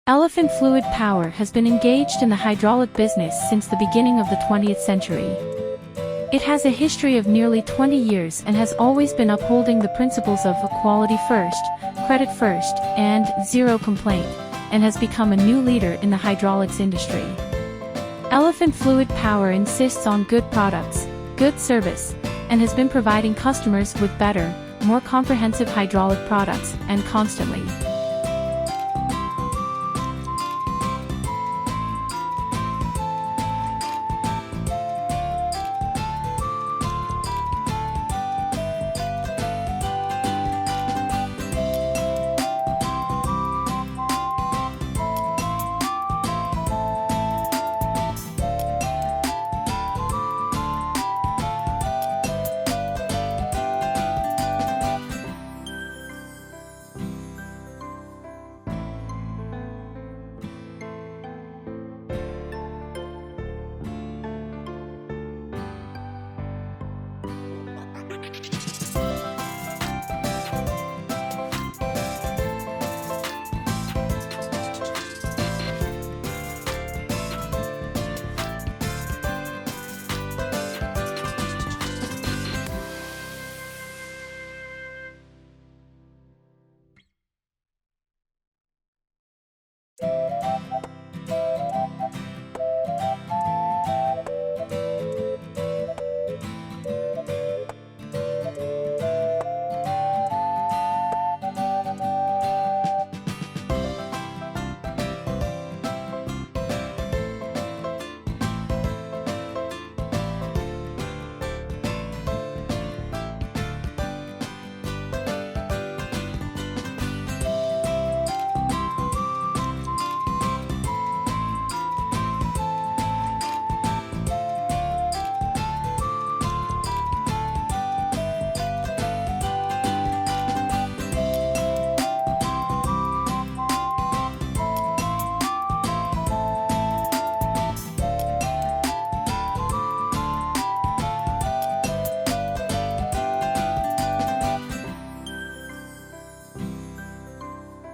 Elephant Fluid Power has been engaged in the hydraulic business since the beginning of the 20th century. It has a history of nearly 20 years and has always been upholding the principles of quality first, credit first, and zero complaint, and has become a new leader in the hydraulics industry. Elephant Fluid Power insists on good products, good service, and has been providing customers with better, more comprehensive hydraulic products, and constantly